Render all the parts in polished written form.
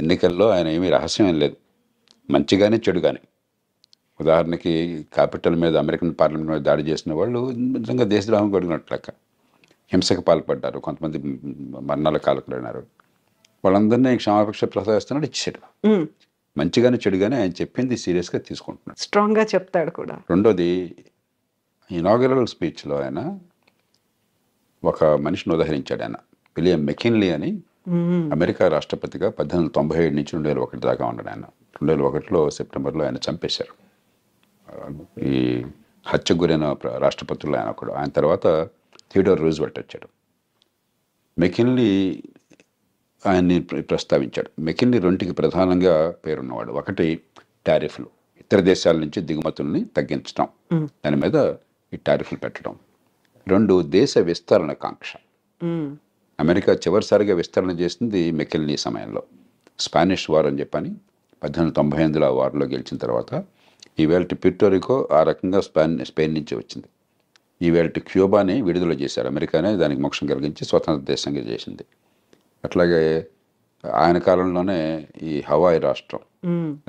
ఎన్నికల్లో ఆయన ఏమీ రహస్యం ఏం లేదు, మంచిగానే చెడు కానీ. ఉదాహరణకి క్యాపిటల్ మీద, అమెరికన్ పార్లమెంట్ మీద దాడి చేసిన వాళ్ళు నిజంగా దేశద్రోహం కొడుకున్నట్టు లెక్క. హింసకు పాల్పడ్డారు, కొంతమంది మరణాల కాలకులైనారు. వాళ్ళందరినీ క్షమాపక్ష ప్రసాదిస్తున్నాడు, ఇచ్చాడు. మంచిగానే చెడుగానే ఆయన చెప్పింది సీరియస్గా తీసుకుంటున్నాడు, స్ట్రాంగ్గా చెప్తాడు కూడా. రెండోది, ఇనాగరల్ స్పీచ్లో ఆయన ఒక మనిషిని ఉదహరించాడు. ఆయన విలియం మెకిన్లీ అని, అమెరికా రాష్ట్రపతిగా 1897 నుంచి 2001 దాకా ఉన్నాడు ఆయన. 2001లో సెప్టెంబర్లో ఆయన చంపేశారు. ఈ హత్యకు గురైన రాష్ట్రపతుల్లో ఆయన ఒకడు. ఆయన తర్వాత థియోడోర్ రూజ్వెల్ట్ వచ్చాడు. మెకిన్లీ ఆయన్ని ప్రస్తావించాడు. మెకిన్లీ రెండుకి ప్రధానంగా పేరున్నవాడు. ఒకటి టారిఫ్లు, ఇతర దేశాల నుంచి దిగుమతుల్ని తగ్గించడం, దాని మీద ఈ టారిఫ్లు పెట్టడం. రెండు, దేశ విస్తరణ కాంక్ష. అమెరికా చివరిసారిగా విస్తరణ చేసింది మెకిన్లీ సమయంలో. స్పానిష్ వార్ అని చెప్పని 1898లో ఆ వార్లో గెలిచిన తర్వాత ఈవేళ ప్యూర్టోరికో ఆ రకంగా స్పెయిన్ నుంచి వచ్చింది. ఈవేళ క్యూబాని విడుదల చేశారు. అమెరికానే దానికి మోక్షం కలిగించి స్వతంత్ర దేశంగా చేసింది. అట్లాగే ఆయన కాలంలోనే ఈ హవాయి రాష్ట్రం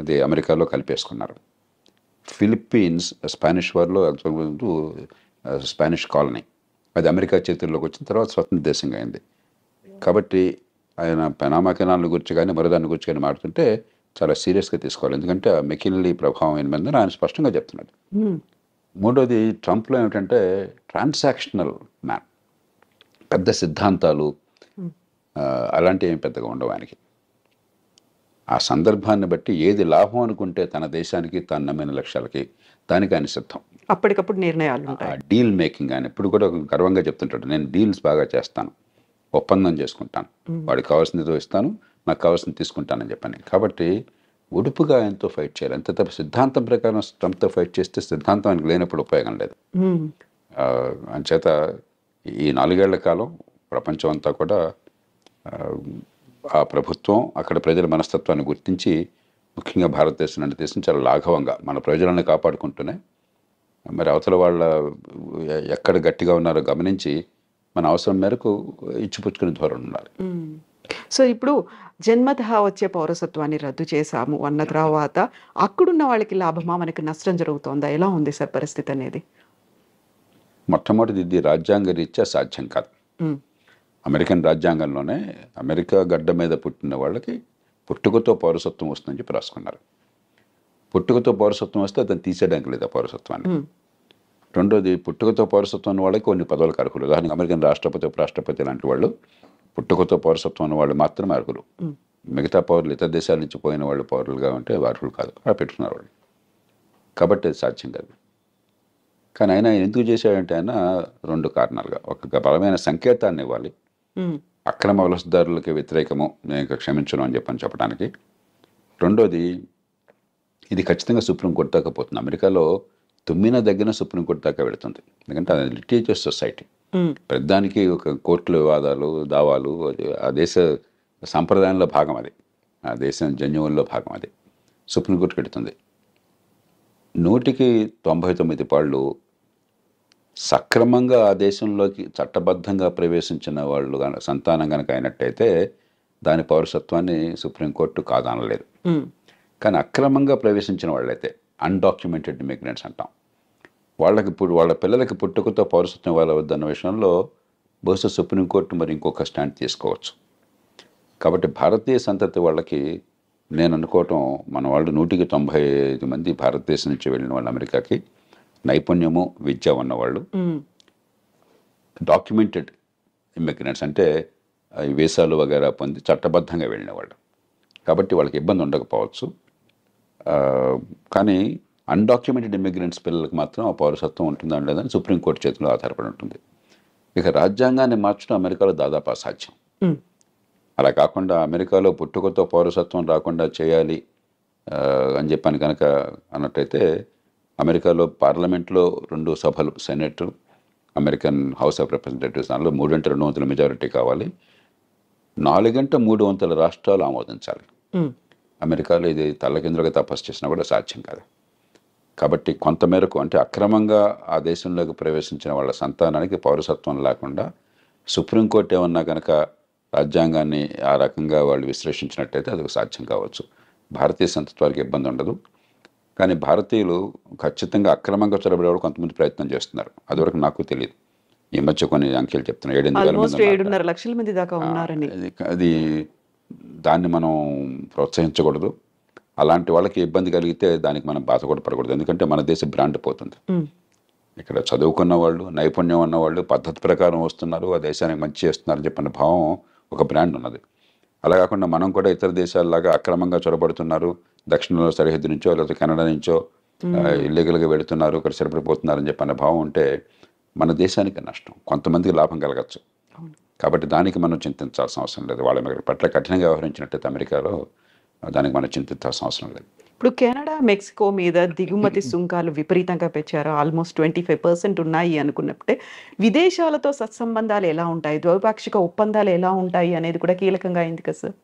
అది అమెరికాలో కలిపేసుకున్నారు. ఫిలిప్పీన్స్ స్పానిష్ వార్లో స్పానిష్ కాలనీ, అది అమెరికా చేతుల్లోకి వచ్చిన తర్వాత స్వతంత్ర దేశంగా అయింది. కాబట్టి ఆయన పనామా కెనాల్ గురించి కానీ మరోదాన్ని గురించి కానీ మాట్లాడుతుంటే చాలా సీరియస్గా తీసుకోవాలి. ఎందుకంటే ఆ మెకిన్లీ ప్రభావం ఏమైందని ఆయన స్పష్టంగా చెప్తున్నాడు. మూడోది, ట్రంప్లో ఏమిటంటే ట్రాన్సాక్షనల్ మ్యాన్, పెద్ద సిద్ధాంతాలు అలాంటివి ఏమి పెద్దగా ఉండవు ఆయనకి. ఆ సందర్భాన్ని బట్టి ఏది లాభం అనుకుంటే తన దేశానికి, తాను నమ్మిన లక్ష్యాలకి, దానికి ఆయన సిద్ధం. అప్పటికప్పుడు నిర్ణయాలు ఉంటాయి. డీల్ మేకింగ్ ఆయన ఎప్పుడు కూడా గర్వంగా చెప్తుంటాడు, నేను డీల్స్ బాగా చేస్తాను, ఒప్పందం చేసుకుంటాను, వాడికి కావాల్సింది ఇస్తాను, నాకు కావాల్సింది తీసుకుంటానని చెప్పని. కాబట్టి ఉడుపుగా ఆయనతో ఫైట్ చేయాలి. అంతే తప్ప సిద్ధాంతం ప్రకారం ట్రంప్తో ఫైట్ చేస్తే సిద్ధాంతం ఆయనకు లేనప్పుడు ఉపయోగం లేదు. అంచేత ఈ 4 ఏళ్ల కాలం ప్రపంచం అంతా కూడా ఆ ప్రభుత్వం అక్కడ ప్రజల మనస్తత్వాన్ని గుర్తించి, ముఖ్యంగా భారతదేశం లాంటి దేశం చాలా లాఘవంగా మన ప్రజలను కాపాడుకుంటూనే మరి అవతల వాళ్ళ ఎక్కడ గట్టిగా ఉన్నారో గమనించి మన అవసరం మేరకు ఇచ్చిపుచ్చుకునే ధోరణి ఉండాలి. సో ఇప్పుడు జన్మతః వచ్చే పౌరసత్వాన్ని రద్దు చేశాము అన్న తర్వాత అక్కడున్న వాళ్ళకి లాభమా, మనకి నష్టం జరుగుతోందా? ఎలా ఉంది సార్ పరిస్థితి అనేది? మొట్టమొదటిది, ఇది రాజ్యాంగ రీత్యా సాధ్యం కాదు. అమెరికన్ రాజ్యాంగంలోనే అమెరికా గడ్డ మీద పుట్టిన వాళ్ళకి పుట్టుకతో పౌరసత్వం వస్తుందని చెప్పి రాసుకున్నారు. పుట్టుకతో పౌరసత్వం వస్తే అతను తీసేయడానికి లేదు ఆ పౌరసత్వాన్ని. రెండోది, పుట్టుకతో పౌరసత్వం ఉన్న వాళ్ళకి కొన్ని పదవులకు అర్హులు. ఉదాహరణకి అమెరికన్ రాష్ట్రపతి, ఉపరాష్ట్రపతి లాంటి వాళ్ళు పుట్టుకతో పౌరసత్వం ఉన్న వాళ్ళు మాత్రమే అర్హులు. మిగతా పౌరులు, ఇతర దేశాల నుంచి పోయిన వాళ్ళు పౌరులుగా ఉంటే అర్హులు కాదు. అలా పెట్టుకున్నారు వాళ్ళు. కాబట్టి అది సాధ్యం కాదు. కానీ ఆయన ఎందుకు చేశాడంటే ఆయన 2 కారణాలుగా, ఒక బలమైన సంకేతాన్ని ఇవ్వాలి, అక్రమ వలసదారులకి వ్యతిరేకము, నేను క్షమించను అని చెప్పడానికి. రెండోది, ఇది ఖచ్చితంగా సుప్రీంకోర్టు దాకా పోతుంది. అమెరికాలో తుమ్మిన దగ్గర సుప్రీంకోర్టు దాకా వెళుతుంది. ఎందుకంటే అది లిటిగేటియస్ సొసైటీ. ప్రతిదానికి ఒక కోర్టుల వివాదాలు, దావాలు, ఆ దేశ సాంప్రదాయంలో భాగం అది, ఆ దేశం జన్యువుల్లో భాగం అది. సుప్రీంకోర్టుకి వెళుతుంది. 199 పాళ్ళు సక్రమంగా ఆ దేశంలోకి చట్టబద్ధంగా ప్రవేశించిన వాళ్ళు సంతానం కనుక అయినట్టయితే దాని పౌరసత్వాన్ని సుప్రీంకోర్టు కాదనలేదు. కానీ అక్రమంగా ప్రవేశించిన వాళ్ళైతే, అన్డాక్యుమెంటెడ్ ఇమిగ్రెంట్స్ అంటాం, వాళ్ళకి ఇప్పుడు వాళ్ళ పిల్లలకి పుట్టుకతో పౌరసత్వం ఇవ్వవద్దన్న విషయంలో బహుశా సుప్రీంకోర్టు మరి ఇంకొక స్టాండ్ తీసుకోవచ్చు. కాబట్టి భారతీయ సంతతి వాళ్ళకి నేను అనుకోవటం, మన వాళ్ళు 195 మంది భారతదేశం నుంచి వెళ్ళిన వాళ్ళు అమెరికాకి, నైపుణ్యము, విద్య ఉన్నవాళ్ళు, డాక్యుమెంటెడ్ ఇమిగ్రెంట్స్ అంటే వీసాలు వగైరా పొంది చట్టబద్ధంగా వెళ్ళిన వాళ్ళు. కాబట్టి వాళ్ళకి ఇబ్బంది ఉండకపోవచ్చు. కానీ అన్డాక్యుమెంటెడ్ ఇమిగ్రెంట్స్ పిల్లలకు మాత్రం ఆ పౌరసత్వం ఉంటుందా లేదని సుప్రీంకోర్టు చేతిలో ఆధారపడి ఉంటుంది. ఇక రాజ్యాంగాన్ని మార్చడం అమెరికాలో దాదాపు అసాధ్యం. అలా కాకుండా అమెరికాలో పుట్టుకతో పౌరసత్వం రాకుండా చేయాలి అని చెప్పని కనుక అన్నట్టయితే, అమెరికాలో పార్లమెంట్లో 2 సభలు, senate, American house of representatives, దానిలో 3/2 మెజారిటీ కావాలి. 4/3 రాష్ట్రాలు ఆమోదించాలి. అమెరికాలో ఇది తల్లకిందులుగా తపస్సు చేసినా కూడా సాధ్యం కాదు. కాబట్టి కొంతమేరకు, అంటే అక్రమంగా ఆ దేశంలోకి ప్రవేశించిన వాళ్ళ సంతానానికి పౌరసత్వం లేకుండా సుప్రీంకోర్టు ఏమన్నా కనుక రాజ్యాంగాన్ని ఆ రకంగా వాళ్ళు విశ్లేషించినట్టయితే అది సాధ్యం కావచ్చు. భారతీయ సంతత్వానికి ఇబ్బంది ఉండదు. కానీ భారతీయులు ఖచ్చితంగా అక్రమంగా చొరబడేవాళ్ళు కొంతమంది ప్రయత్నం చేస్తున్నారు. అదివరకు నాకు తెలియదు. ఈ మధ్య కొన్ని అంకెలు చెప్తున్నారు 7-8 వేల మంది ఆల్మోస్ట్ ఉన్నారట. 7.5 లక్షల మంది దాకా ఉన్నారని. అది దాన్ని మనం ప్రోత్సహించకూడదు. అలాంటి వాళ్ళకి ఇబ్బంది కలిగితే దానికి మనం బాధ కూడా పడకూడదు. ఎందుకంటే మన దేశ బ్రాండ్ పోతుంది. ఇక్కడ చదువుకున్న వాళ్ళు, నైపుణ్యం ఉన్న వాళ్ళు పద్ధతి ప్రకారం వస్తున్నారు, ఆ దేశానికి మంచి చేస్తున్నారని చెప్పిన భావం ఒక బ్రాండ్ ఉన్నది. అలా కాకుండా మనం కూడా ఇతర దేశాలలాగా అక్రమంగా చొరబడుతున్నారు, దక్షిణంలో సరిహద్దు నుంచో లేకపోతే కెనడా నుంచో ఇల్లీగల్గా వెళుతున్నారు, ఇక్కడ సరిపడిపోతున్నారని చెప్పిన భావం ఉంటే మన దేశానికి నష్టం, కొంతమందికి లాభం కలగచ్చు. కాబట్టి దానికి మనం చింతించాల్సిన అవసరం లేదు. వాళ్ళ పట్ల కఠినంగా వ్యవహరించినట్టయితే అమెరికాలో దానికి మనం చింతించాల్సిన అవసరం లేదు. ఇప్పుడు కెనడా, మెక్సికో మీద దిగుమతి సుంకాలు విపరీతంగా పెంచారు. ఆల్మోస్ట్ 25% ఉన్నాయి అనుకున్నప్పుడే విదేశాలతో సత్సంబంధాలు ఎలా ఉంటాయి, ద్వైపాక్షిక ఒప్పందాలు ఎలా ఉంటాయి అనేది కూడా కీలకంగా అయింది కదా సార్.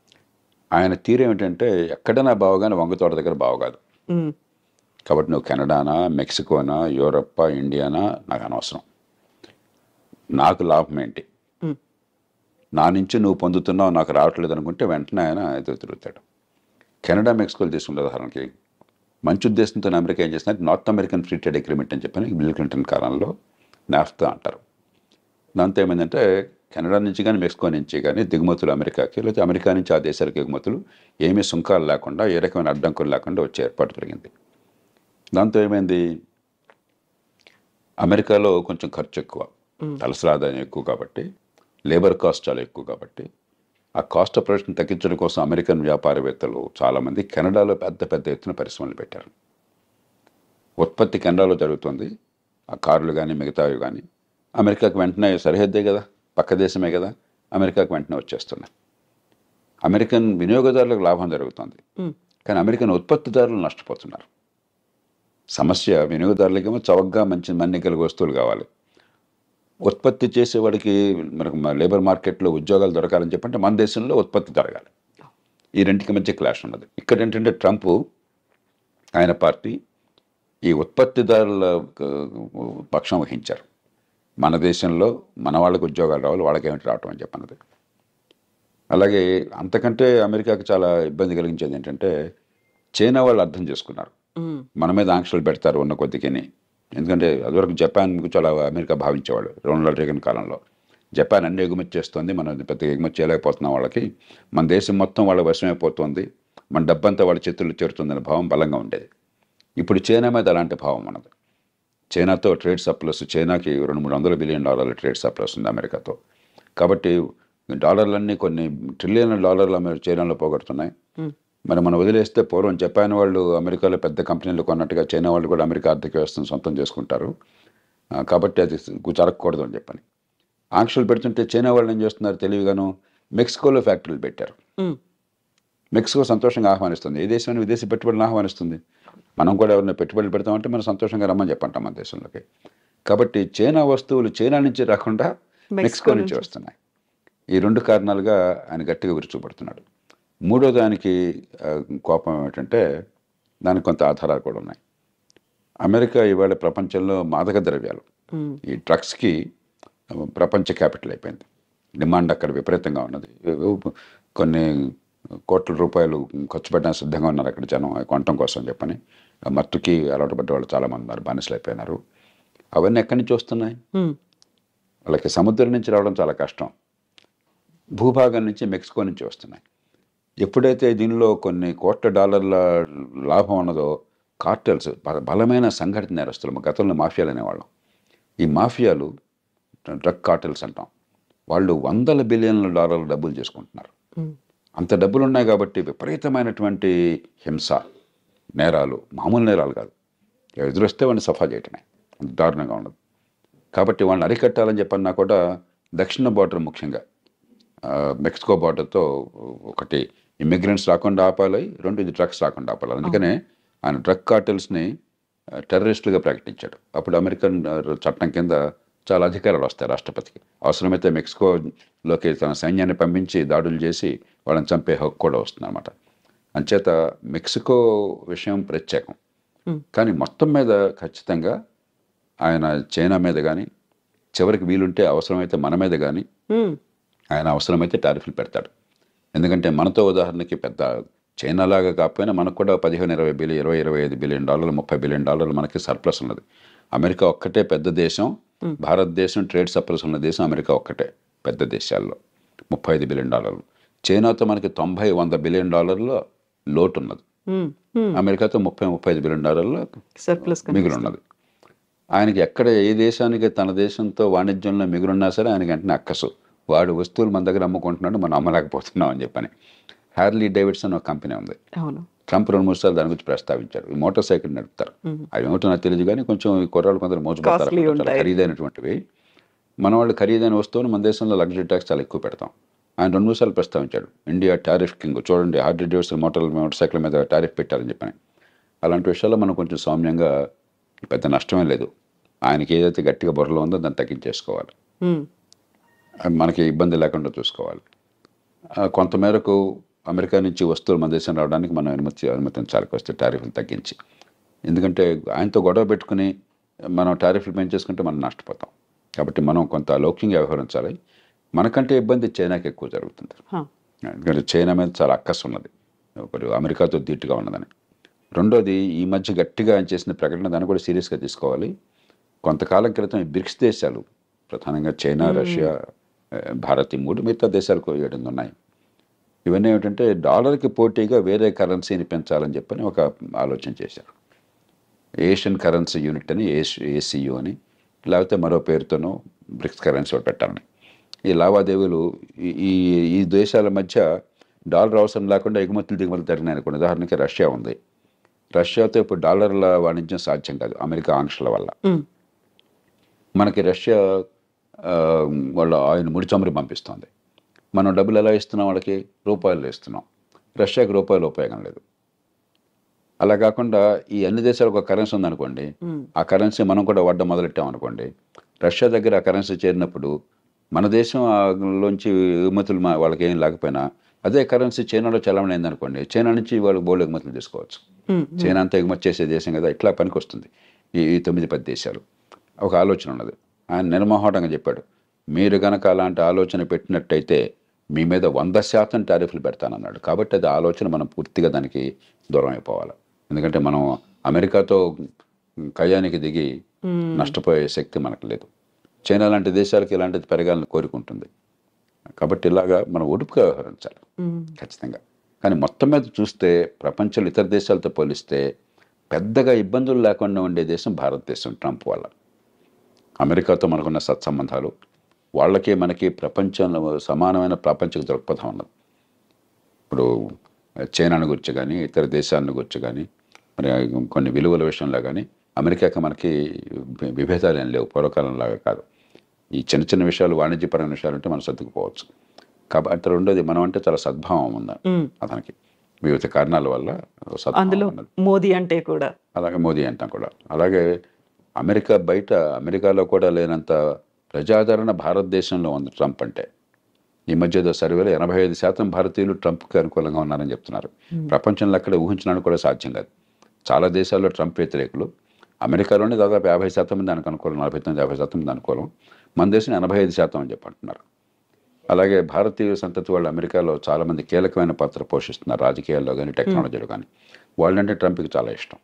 ఆయన తీరు ఏమిటంటే ఎక్కడైనా బావగానే వంగతోట దగ్గర బావగాదు. కాబట్టి నువ్వు కెనడానా, మెక్సికోనా, యూరప్పా, ఇండియానా నాకు అనవసరం. నాకు లాభం ఏంటి, నా నుంచి నువ్వు పొందుతున్నావు, నాకు రావట్లేదు అనుకుంటే వెంటనే ఆయన ఎదురు తిరుగుతాడు. కెనడా, మెక్సికోలు తీసుకున్న ఉదాహరణకి మంచి ఉద్దేశంతో అమెరికా ఏం చేసినట్టు north American free trade agreement అని చెప్పని బిల్ క్లింటన్ కాలంలో నాఫ్తా అంటారు. దాంతో ఏమైందంటే కెనడా నుంచి కానీ మెక్సికో నుంచి కానీ దిగుమతులు అమెరికాకి, లేకపోతే అమెరికా నుంచి ఆ దేశాలకు ఎగుమతులు ఏమీ సుంకాలు లేకుండా, ఏ రకమైన అడ్డంకులు లేకుండా వచ్చే ఏర్పాటు జరిగింది. దాంతో ఏమైంది, అమెరికాలో కొంచెం ఖర్చు ఎక్కువ, తలసరి ఆదాయం ఎక్కువ కాబట్టి, లేబర్ కాస్ట్ చాలా ఎక్కువ కాబట్టి, ఆ కాస్ట్ ఆఫ్ ప్రొడక్షన్ తగ్గించడం కోసం అమెరికన్ వ్యాపారవేత్తలు చాలామంది కెనడాలో పెద్ద పెద్ద ఎత్తున పరిశ్రమలు పెట్టారు. ఉత్పత్తి కెనడాలో జరుగుతుంది, ఆ కార్లు కానీ మిగతావి కానీ అమెరికాకు వెంటనే సరిహద్దే కదా, పక్క దేశమే కదా, అమెరికాకు వెంటనే వచ్చేస్తున్నాయి. అమెరికన్ వినియోగదారులకు లాభం జరుగుతుంది, కానీ అమెరికన్ ఉత్పత్తిదారులు నష్టపోతున్నారు. సమస్య వినియోగదారులకేమో చవకగా మంచి మన్నికల వస్తువులు కావాలి, ఉత్పత్తి చేసేవాడికి మనకు లేబర్ మార్కెట్లో ఉద్యోగాలు దొరకాలని చెప్పంటే మన దేశంలో ఉత్పత్తి జరగాలి. ఈ రెండింటికి మధ్య క్లాష్ ఉన్నది. ఇక్కడ ఏంటంటే ట్రంప్ ఆయన పార్టీ ఈ ఉత్పత్తిదారుల పక్షం వహించారు. మన దేశంలో మన వాళ్ళకి ఉద్యోగాలు రావాలి, వాళ్ళకి ఏమిటి రావటం అని చెప్పన్నది. అలాగే అంతకంటే అమెరికాకు చాలా ఇబ్బంది కలిగించేది ఏంటంటే చైనా వాళ్ళు అర్థం చేసుకున్నారు, మన మీద ఆంక్షలు పెడతారు ఉన్న కొద్దికిని. ఎందుకంటే అదివరకు జపాన్కు చాలా అమెరికా భావించేవాడు రొనాల్డ్ రేగన్ కాలంలో. జపాన్ అన్ని ఎగుమతి చేస్తుంది, మనం పెద్ద ఎగుమతి చేయలేకపోతున్నాం వాళ్ళకి, మన దేశం మొత్తం వాళ్ళ వశమైపోతుంది, మన డబ్బంతా వాళ్ళ చేతుల్లో చేరుతుందనే భావం బలంగా ఉండేది. ఇప్పుడు చైనా మీద అలాంటి భావం ఉన్నది. చైనాతో ట్రేడ్ సర్ప్లస్, చైనాకి $200-300 బిలియన్ ట్రేడ్ సర్ప్లస్ ఉంది అమెరికాతో. కాబట్టి డాలర్లన్నీ కొన్ని ట్రిలియన్ల డాలర్లు చైనాలో పోగొడుతున్నాయి. మరి మనం వదిలేస్తే పూర్వం జపాన్ వాళ్ళు అమెరికాలో పెద్ద కంపెనీలు కొన్నట్టుగా చైనా వాళ్ళు కూడా అమెరికా ఆర్థిక వ్యవస్థను సొంతం చేసుకుంటారు. కాబట్టి అది జరగకూడదు అని చెప్పని ఆంక్షలు పెడుతుంటే చైనా వాళ్ళు ఏం చేస్తున్నారు తెలివిగాను, మెక్సికోలో ఫ్యాక్టరీలు పెట్టారు. మెక్సికో సంతోషంగా ఆహ్వానిస్తుంది, ఏ దేశాన్ని విదేశీ పెట్టుబడులను ఆహ్వానిస్తుంది. మనం కూడా ఎవరైనా పెట్టుబడులు పెడతామంటే మనం సంతోషంగా రమ్మని చెప్పంటాం మన దేశంలోకి. కాబట్టి చైనా వస్తువులు చైనా నుంచి రాకుండా మెక్సికో నుంచి వస్తున్నాయి. ఈ రెండు కారణాలుగా ఆయన గట్టిగా విరుచుపడుతున్నాడు. మూడో దానికి కోపం ఏమిటంటే దానికి కొంత ఆధారాలు కూడా ఉన్నాయి. అమెరికా ఇవాళ ప్రపంచంలో మాదక ద్రవ్యాలు, ఈ డ్రగ్స్కి ప్రపంచ క్యాపిటల్ అయిపోయింది. డిమాండ్ అక్కడ విపరీతంగా ఉన్నది. కొన్ని కోట్ల రూపాయలు ఖర్చు పెట్టడానికి సిద్ధంగా ఉన్నారు అక్కడ జనం కొనటం కోసం చెప్పని. మత్తుకి అలవాటు పడ్డ వాళ్ళు చాలామంది ఉన్నారు, బానిసలు అయిపోయినారు. అవన్నీ ఎక్కడి నుంచి వస్తున్నాయి? వాళ్ళకి సముద్రం నుంచి రావడం చాలా కష్టం, భూభాగం నుంచి మెక్సికో నుంచి వస్తున్నాయి. ఎప్పుడైతే దీనిలో కొన్ని కోట్ల డాలర్ల లాభం ఉన్నదో కార్టెల్స్, బలమైన సంఘటిత నేరస్తులు, గతంలో మాఫియాలు అనేవాళ్ళం, ఈ మాఫియాలు డ్రగ్ కార్టెల్స్ అంటాం, వాళ్ళు $100 బిలియన్ల డబ్బులు చేసుకుంటున్నారు. అంత డబ్బులు ఉన్నాయి కాబట్టి విపరీతమైనటువంటి హింస, నేరాలు, మామూలు నేరాలు కాదు, ఎదురొస్తే వాడిని సఫా చేయటమే, దారుణంగా ఉండదు. కాబట్టి వాళ్ళని అరికట్టాలని చెప్పన్నా కూడా దక్షిణ బార్డర్, ముఖ్యంగా మెక్సికో బార్డర్తో ఒకటి ఇమిగ్రెంట్స్ రాకుండా ఆపాలి, రెండు ఇది డ్రగ్స్ రాకుండా ఆపాలి. అందుకనే ఆయన డ్రగ్ కార్టెల్స్ని టెర్రరిస్టులుగా ప్రకటించాడు. అప్పుడు అమెరికన్ చట్టం కింద చాలా అధికారాలు వస్తాయి రాష్ట్రపతికి. అవసరమైతే మెక్సికోలోకి తన సైన్యాన్ని పంపించి దాడులు చేసి వాళ్ళని చంపే హక్కు కూడా వస్తుంది అనమాట. అంచేత మెక్సికో విషయం ప్రత్యేకం. కానీ మొత్తం మీద ఖచ్చితంగా ఆయన చైనా మీద కానీ, చివరికి వీలుంటే అవసరమైతే మన మీద కానీ ఆయన అవసరమైతే టారిఫ్లు పెడతాడు. ఎందుకంటే మనతో ఉదాహరణకి పెద్ద చైనా లాగా కాకపోయినా మనకు కూడా 15-20 బిలియన్, 20-25 బిలియన్ డాలర్లు, 30 బిలియన్ డాలర్లు మనకి సర్ప్లస్ ఉన్నది. అమెరికా ఒక్కటే పెద్ద దేశం. భారతదేశం ట్రేడ్ సర్ప్లస్ ఉన్న దేశం అమెరికా ఒక్కటే పెద్ద దేశాల్లో. 35 బిలియన్ డాలర్లు. చైనాతో మనకి 90-100 బిలియన్ డాలర్ల లోటు ఉన్నది. అమెరికాతో 30-35 బిలియన్ డాలర్ల సర్ప్లస్ మిగులు ఉన్నది. ఆయనకి ఎక్కడ ఏ దేశానికి తన దేశంతో వాణిజ్యంలో మిగులున్నా సరే ఆయనకి వెంటనే అక్కసు. వాడు వస్తువులు మన దగ్గర అమ్ముకుంటున్నాడు, మనం అమ్మలేకపోతున్నాం అని చెప్పని. హ్యార్లీ డేవిడ్సన్ ఒక కంపెనీ ఉంది. అవును. ట్రంప్ 2-3 సార్లు దాని గురించి ప్రస్తావించారు. ఈ మోటార్ సైకిల్ నడుపుతారు. అవి ఏమిటో నాకు తెలియదు కానీ కొంచెం ఈ కుర్రాళ్ళు కొందరు మోసపోతారు. Costly చాలా ఉంటాయి. ఖరీదైనటువంటివి. మన వాళ్ళు ఖరీదైన వస్తువులు మన దేశంలో లగ్జరీ ట్యాక్స్ చాలా ఎక్కువ పెడతాం. ఆయన 2-3 సార్లు ప్రస్తావించాడు. ఇండియా టారిఫ్ కింగ్, చూడండి హార్లీ డేవిడ్సన్ మోటార్ సైకిల్ మీద టారిఫ్ పెట్టారని చెప్పని. అలాంటి విషయాల్లో మనం కొంచెం సౌమ్యంగా, పెద్ద నష్టమే లేదు, ఆయనకి ఏదైతే గట్టిగా బుర్రలో ఉందో దాన్ని తగ్గించేసుకోవాలి. మనకి ఇబ్బంది లేకుండా చూసుకోవాలి. కొంతమేరకు అమెరికా నుంచి వస్తువులు మన దేశం రావడానికి మనం అనుమతించాలి వస్తే టారిఫ్లు తగ్గించి. ఎందుకంటే ఆయనతో గొడవ పెట్టుకుని మనం టారిఫ్లు పెంచేసుకుంటే మనం నష్టపోతాం. కాబట్టి మనం కొంత లౌక్యంగా వ్యవహరించాలి. మనకంటే ఇబ్బంది చైనాకి ఎక్కువ జరుగుతుంది. ఎందుకంటే చైనా మీద చాలా అక్కసు ఉన్నది, ఒకటి అమెరికాతో ధీటుగా ఉన్నదని. రెండోది, ఈ మధ్య గట్టిగా ఆయన చేసిన ప్రకటన దాన్ని కూడా సీరియస్గా తీసుకోవాలి. కొంతకాలం క్రితం ఈ బ్రిక్స్ దేశాలు, ప్రధానంగా చైనా, రష్యా, భారత్, ఈ 3 మిగతా దేశాలకు 7 ఉన్నాయి. ఇవన్నీ ఏమిటంటే డాలర్కి పోటీగా వేరే కరెన్సీని పెంచాలని చెప్పని ఒక ఆలోచన చేశారు. ఏషియన్ కరెన్సీ యూనిట్ అని, ఏసీయూ అని, లేకపోతే మరో పేరుతోనూ బ్రిక్స్ కరెన్సీ ఒకటి పెట్టాలని. ఈ లావాదేవీలు ఈ దేశాల మధ్య డాలర్ అవసరం లేకుండా ఎగుమతులు దిగుమతులు జరిగినాయి అనుకోండి. ఉదాహరణకి రష్యా ఉంది. రష్యాతో ఇప్పుడు డాలర్ల వాణిజ్యం సాధ్యం కాదు అమెరికా ఆంక్షల వల్ల. మనకి రష్యా వాళ్ళ ఆయన ముడి చమురు పంపిస్తుంది. మనం డబ్బులు ఎలా ఇస్తున్నాం వాళ్ళకి? రూపాయలు ఇస్తున్నాం. రష్యాకి రూపాయలు ఉపయోగం లేదు. అలా కాకుండా ఈ అన్ని దేశాలకు ఒక కరెన్సీ ఉందనుకోండి, ఆ కరెన్సీ మనం కూడా వాడడం మొదలెట్టాం అనుకోండి, రష్యా దగ్గర ఆ కరెన్సీ చేరినప్పుడు మన దేశం లోంచి ఎగుమతులు వాళ్ళకి ఏం లేకపోయినా అదే కరెన్సీ చైనాలో చలామణి అయిందనుకోండి, చైనా నుంచి వాళ్ళు బోర్డు ఎగుమతులు తీసుకోవచ్చు. చైనా అంతా ఎగుమతి చేసే దేశం కదా, ఇట్లా పనికి వస్తుంది ఈ 9-10 దేశాలు. ఒక ఆలోచన ఉన్నది. ఆయన నిర్మోహటంగా చెప్పాడు, మీరు కనుక అలాంటి ఆలోచన పెట్టినట్టయితే మీ మీద 100% టారిఫ్లు పెడతానన్నాడు. కాబట్టి అది ఆలోచన మనం పూర్తిగా దానికి దూరం అయిపోవాలి. ఎందుకంటే మనం అమెరికాతో కయ్యానికి దిగి నష్టపోయే శక్తి మనకు లేదు. చైనా లాంటి దేశాలకి ఇలాంటిది పెరగాలని కోరుకుంటుంది. కాబట్టి ఇలాగా మనం ఒడుపుగా వ్యవహరించాలి ఖచ్చితంగా. కానీ మొత్తం మీద చూస్తే ప్రపంచంలో ఇతర దేశాలతో పోలిస్తే పెద్దగా ఇబ్బందులు లేకుండా ఉండే దేశం భారతదేశం. ట్రంప్ వల్ల అమెరికాతో మనకున్న సత్సంబంధాలు, వాళ్ళకి మనకి ప్రపంచంలో సమానమైన ప్రాపంచిక దృక్పథం ఉన్నది. ఇప్పుడు చైనాను గురించి కానీ, ఇతర దేశాలను గురించి కానీ, మరి కొన్ని విలువల విషయంలో కానీ అమెరికాకి మనకి విభేదాలు ఏం లేవు, పూర్వకాలంలాగా కాదు. ఈ చిన్న చిన్న విషయాలు, వాణిజ్యపరమైన విషయాలు అంటే మనం సర్దుకుపోవచ్చు. కాబట్టి రెండోది, మనం అంటే చాలా సద్భావం ఉంది అతనికి, వివిధ కారణాల వల్ల అందులో మోదీ అంటే కూడా, అలాగే మోదీ అంటాం కూడా. అలాగే అమెరికా బయట, అమెరికాలో కూడా లేనంత ప్రజాదరణ భారతదేశంలో ఉంది ట్రంప్ అంటే. ఈ మధ్య ఏదో సర్వేలో 85% భారతీయులు ట్రంప్కి అనుకూలంగా ఉన్నారని చెప్తున్నారు. ప్రపంచంలో అక్కడ ఊహించడానికి కూడా సాధ్యం కాదు. చాలా దేశాల్లో ట్రంప్ వ్యతిరేకులు. అమెరికాలోనే దాదాపు 50% మంది ఆయనకు అనుకూలం, 49-50% మంది అనుకూలం. మన దేశం 85% అని చెప్పంటున్నారు. అలాగే భారతీయ సంతతి వాళ్ళు అమెరికాలో చాలామంది కీలకమైన పాత్ర పోషిస్తున్నారు, రాజకీయాల్లో కానీ, టెక్నాలజీలో కానీ. వాళ్ళంటే ట్రంప్కి చాలా ఇష్టం.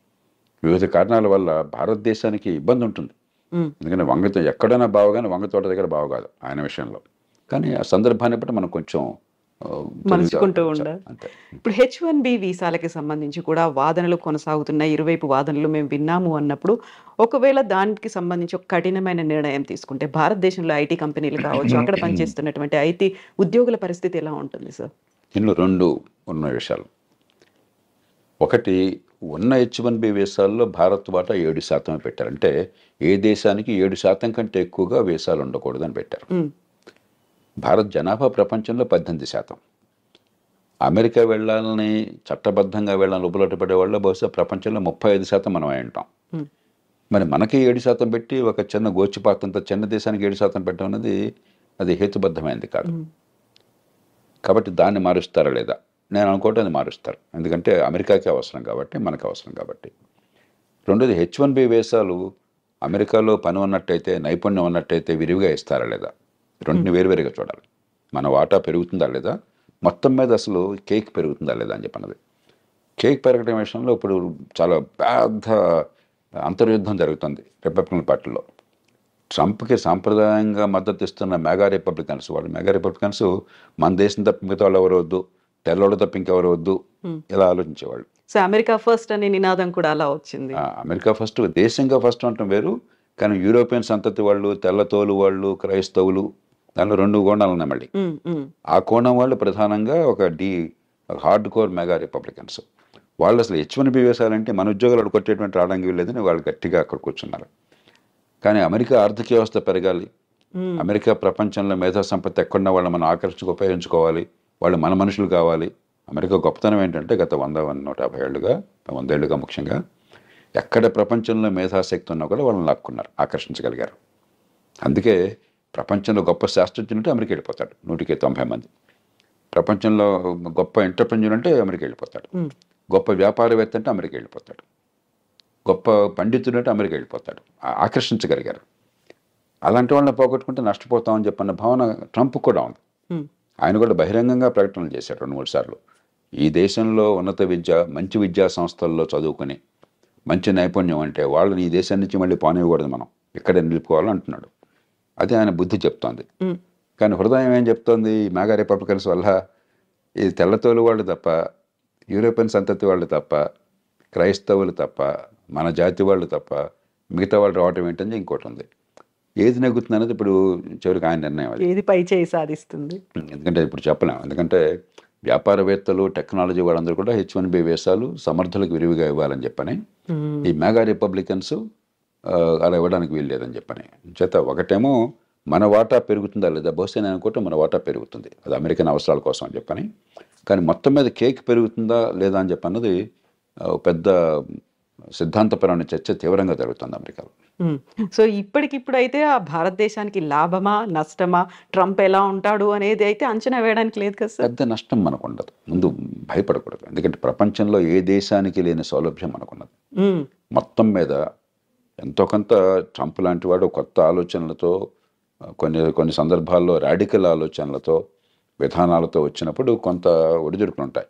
వివిధ కారణాల వల్ల భారతదేశానికి ఇబ్బంది ఉంటుంది. ఎందుకంటే వంగతో ఎక్కడైనా బావగానే వంగతోట దగ్గర బావ కాదు ఆయన విషయంలో. కానీ ఆ సందర్భాన్ని బట్టి మనం కొంచెం మలుచుకుంటూ ఉండాలి. ఇప్పుడు H1B వీసాలకి సంబంధించి కూడా వాదనలు కొనసాగుతున్నాయి. ఇరువైపు వాదనలు మేము విన్నాము అన్నప్పుడు, ఒకవేళ దానికి సంబంధించి ఒక కఠినమైన నిర్ణయం తీసుకుంటే భారతదేశంలో ఐటీ కంపెనీలు కావచ్చు, అక్కడ పనిచేస్తున్నటువంటి ఐటీ ఉద్యోగుల పరిస్థితి ఎలా ఉంటుంది సార్? ఇందులో 2 ఉన్న విషయాలు. ఒకటి, ఉన్న H1B వీసాల్లో భారత్ వాటా 7% పెట్టారు. అంటే ఏ దేశానికి 7% కంటే ఎక్కువగా వీసాలు ఉండకూడదని పెట్టారు. భారత్ జనాభా ప్రపంచంలో 18%. అమెరికా వెళ్ళాలని, చట్టబద్ధంగా వెళ్ళాలని ఉపలటపడే వాళ్ళు బహుశా ప్రపంచంలో 35% మనం అయి ఉంటాం. మరి మనకి 7% పెట్టి ఒక చిన్న గోచిపాతంత చిన్న దేశానికి 7% పెట్టడం అనేది అది హేతుబద్ధమైంది కాదు. కాబట్టి దాన్ని మారుస్తారా లేదా? నేను అనుకోవటం అది మారుస్తారు. ఎందుకంటే అమెరికాకి అవసరం కాబట్టి, మనకు అవసరం కాబట్టి. రెండోది, H1B వీసాలు అమెరికాలో పని ఉన్నట్టయితే, నైపుణ్యం ఉన్నట్టయితే విరివిగా ఇస్తారా లేదా? రెండుని వేరువేరుగా చూడాలి. మన వాటా పెరుగుతుందా లేదా, మొత్తం మీద అసలు కేక్ పెరుగుతుందా లేదా అని చెప్పన్నది. కేక్ పెరగడం విషయంలో ఇప్పుడు చాలా పెద్ద అంతర్యుద్ధం జరుగుతుంది రిపబ్లికన్ పార్టీలో. ట్రంప్కి సాంప్రదాయంగా మద్దతు ఇస్తున్న మెగా రిపబ్లికన్స్, మన దేశం తప్ప మిగతా వాళ్ళు ఎవరు వద్దు, తెల్లవాళ్ళు తప్ప ఇంకెవరు వద్దు, ఇలా ఆలోచించేవాళ్ళు. సో అమెరికా ఫస్ట్ అనే నినాదం కూడా అలా వచ్చింది. అమెరికా ఫస్ట్, దేశంగా ఫస్ట్ అంటాం వేరు, కానీ యూరోపియన్ సంతతి వాళ్ళు, తెల్లతోలు వాళ్ళు, క్రైస్తవులు, దానిలో 2 కోణాలు ఉన్నాయి మళ్ళీ. ఆ కోణం వాళ్ళు ప్రధానంగా ఒక హార్డ్ కోర్ మెగా రిపబ్లికన్స్. వాళ్ళు అసలు H1B వేసాలంటే మన ఉద్యోగాలు కొట్టేటువంటి రావడానికి వీల్లేదని వాళ్ళు గట్టిగా అక్కడ కూర్చున్నారు. కానీ అమెరికా ఆర్థిక వ్యవస్థ పెరగాలి, అమెరికా ప్రపంచంలో మేధా సంపత్తి ఎక్కడున్న వాళ్ళు మనం ఆకర్షించుకు ఉపయోగించుకోవాలి, వాళ్ళు మన మనుషులు కావాలి. అమెరికా గొప్పతనం ఏంటంటే గత 100-150 ఏళ్ళుగా, 100 ఏళ్ళుగా ముఖ్యంగా, ఎక్కడ ప్రపంచంలో మేధాశక్తి ఉన్నా కూడా వాళ్ళని లాక్కున్నారు, ఆకర్షించగలిగారు. అందుకే ప్రపంచంలో గొప్ప శాస్త్రజ్ఞులు అంటే అమెరికా వెళ్ళిపోతాడు 190 మంది. ప్రపంచంలో గొప్ప ఎంటర్ప్రెన్యూర్ అంటే అమెరికా వెళ్ళిపోతాడు. గొప్ప వ్యాపారవేత్త అంటే అమెరికా వెళ్ళిపోతాడు. గొప్ప పండితుడు అంటే అమెరికా వెళ్ళిపోతాడు. ఆకర్షించగలిగారు. అలాంటి వాళ్ళని పోగొట్టుకుంటే నష్టపోతామని చెప్పన్న భావన ట్రంప్ కూడా ఉంది. ఆయన కూడా బహిరంగంగా ప్రకటనలు చేశారు 2-3 సార్లు. ఈ దేశంలో ఉన్నత విద్య, మంచి విద్యా సంస్థల్లో చదువుకుని మంచి నైపుణ్యం అంటే వాళ్ళని ఈ దేశం నుంచి మళ్ళీ పోనివ్వకూడదు, మనం ఇక్కడే నిలుపుకోవాలని అంటున్నాడు. అది ఆయన బుద్ధి చెప్తోంది. కానీ హృదయం ఏం చెప్తోంది? ఈ మెగా రిపబ్లికన్స్ వల్ల ఈ తెల్లతోలు వాళ్ళు తప్ప, యూరోపియన్ సంతతి వాళ్ళు తప్ప, క్రైస్తవులు తప్ప, మన జాతి వాళ్ళు తప్ప మిగతా వాళ్ళు రావటం ఏంటని ఇంకోటి ఉంది. ఏది నెగ్గుతుంది అనేది ఇప్పుడు చివరికి ఆయన నిర్ణయం. అది ఏది పై చేయి సాధిస్తుంది, ఎందుకంటే ఇప్పుడు చెప్పలేము. ఎందుకంటే వ్యాపారవేత్తలు, టెక్నాలజీ వాళ్ళందరూ కూడా H1B వీసాలు సమర్థులకు విరివిగా ఇవ్వాలని చెప్పని, ఈ మెగా రిపబ్లికన్స్ అలా ఇవ్వడానికి వీలు లేదని చెప్పని చేత, ఒకటేమో మన వాటా పెరుగుతుందా లేదా, బహుశా నేను అనుకుంటే మన వాటా పెరుగుతుంది, అది అమెరికన్ అవసరాల కోసం అని చెప్పని. కానీ మొత్తం మీద కేక్ పెరుగుతుందా లేదా అని చెప్పన్నది పెద్ద సిద్ధాంతపరమైన చర్చ తీవ్రంగా జరుగుతుంది అమెరికాలో. సో ఇప్పటికిప్పుడు అయితే ఆ భారతదేశానికి లాభమా నష్టమా, ట్రంప్ ఎలా ఉంటాడు అనేది అయితే అంచనా వేయడానికి లేదు కదా సార్. పెద్ద నష్టం మనకు ఉండదు, ముందు భయపడకూడదు. ఎందుకంటే ప్రపంచంలో ఏ దేశానికి లేని సౌలభ్యం మనకున్నది. మొత్తం మీద ఎంతో కొంత ట్రంప్ లాంటి వాడు కొత్త ఆలోచనలతో, కొన్ని సందర్భాల్లో రాడికల్ ఆలోచనలతో, విధానాలతో వచ్చినప్పుడు కొంత ఒడిదుడుకులు ఉంటాయి.